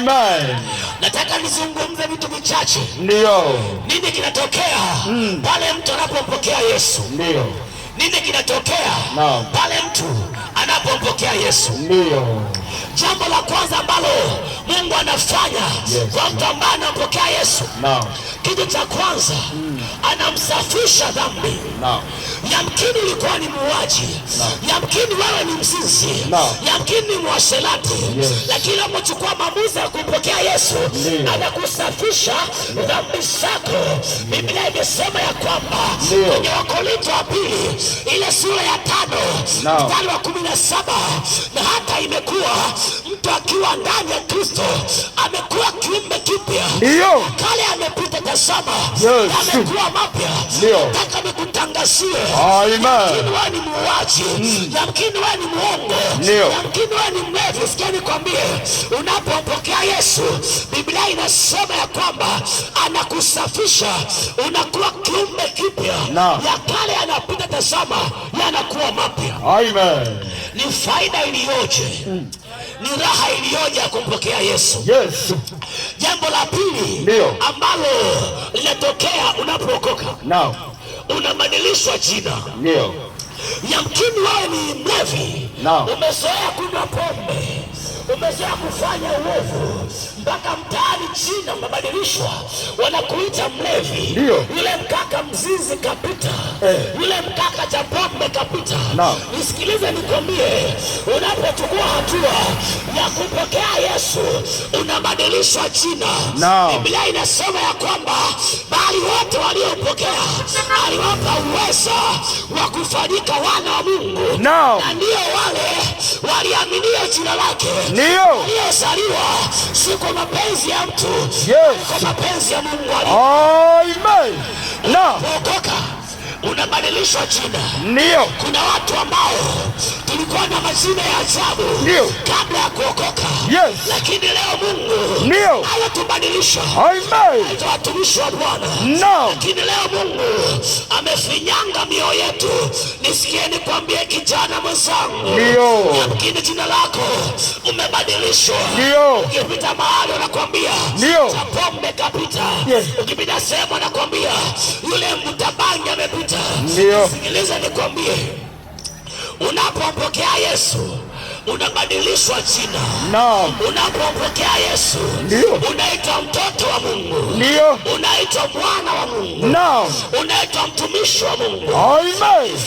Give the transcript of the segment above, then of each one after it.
Amen. Nataka nizungumze vitu vichache. Ndio. Nini kinatokea pale mtu anapompokea Yesu? Ndio. Nini kinatokea pale mtu anapompokea Yesu? Ndio. Jambo la kwanza ambalo Mungu anafanya kwa mtu ambaye anampokea Yesu, kitu cha kwanza anamsafisha dhambi. Yamkini ulikuwa ni muuaji, yamkini wewe ni mzinzi, yamkini ni mwasherati, lakini unapochukua maamuzi ya kumpokea Yesu anakusafisha dhambi zako. Biblia imesema ya kwamba kwenye Wakorintho wa pili ile sura ya 5 mstari wa 17, na hata imekuwa mtu akiwa ndani ya Kristo amekuwa kiumbe kipya, kale amepita, tazama amekuwa mapya. Nataka nikutangazie, yamkini wewe ni muuaji, yamkini wewe ni muongo, yamkini wewe ni mlevi. Sikia nikwambie, unapompokea Yesu, Biblia inasema ya kwamba anakusafisha, unakuwa kiumbe kipya, ya kale yanapita, tazama yanakuwa mapya. Amen. Ni faida iliyoje, ni raha iliyoje ya kumpokea Yesu. Jambo la pili ambalo linatokea unapookoka, unabadilishwa jina. Yamkini wewe ni mlevi, umezoea kunywa pombe, umezoea kufanya uovu, mpaka mtaani jina umebadilishwa, wanakuita mlevi. Yule mkaka mzizi kapita, yule mkaka cha pombe kapita. Nisikilize nikwambie, unapochukua hatua ya kumpokea Yesu unabadilishwa jina. Biblia inasema ya kwamba bali wote waliopokea aliwapa uwezo wa kufanyika wana wa Mungu, na ndio wale waliaminio jina lake, waliozaliwa si kwa mapenzi ya mtu, kwa mapenzi ya Mungu. Amen. Unapokoka unabadilishwa jina. Kuna watu ambao tulikuwa na majina ya ajabu kabla ya kuokoka, lakini leo Mungu anatubadilisha, aitwa watumishi wa Bwana. Lakini leo Mungu amefinyanga mioyo yetu. Nisikie nikwambie, kijana mwenzangu, yamkini jina lako umebadilishwa. Ukipita mahali wanakwambia cha pombe kapita, ukipita sehemu wanakwambia yule mtabangi amepita. Sikiliza nikwambie, unapompokea Yesu unabadilishwa jina. Unapompokea Yesu unaitwa mtoto wa Mungu, unaitwa mwana wa Mungu, unaitwa mtumishi wa Mungu.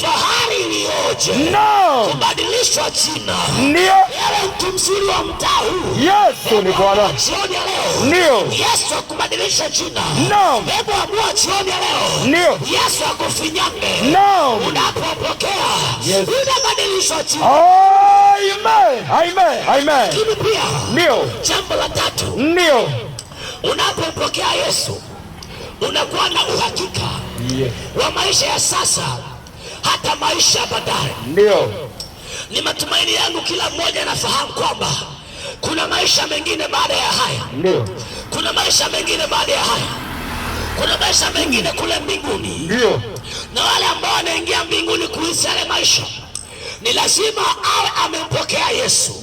Fahari iliyoje kubadilishwa jina. Ewe mtu mzuri wa mtaa huu, Yesu ni Bwana. Jioni ya leo Yesu akubadilisha jina. Hebu amua jioni ya leo Yesu akufinyange. Unapompokea unabadilishwa jina. Amen. Lakini pia jambo la tatu, unapompokea Yesu unakuwa na uhakika wa maisha ya sasa, hata maisha ya baadaye. Ni matumaini yangu kila mmoja anafahamu kwamba kuna maisha mengine baada ya haya. Kuna maisha mengine baada ya haya. Kuna maisha mengine kule mbinguni. Na wale ambao wanaingia mbinguni kuishi yale maisha ni lazima awe amempokea Yesu.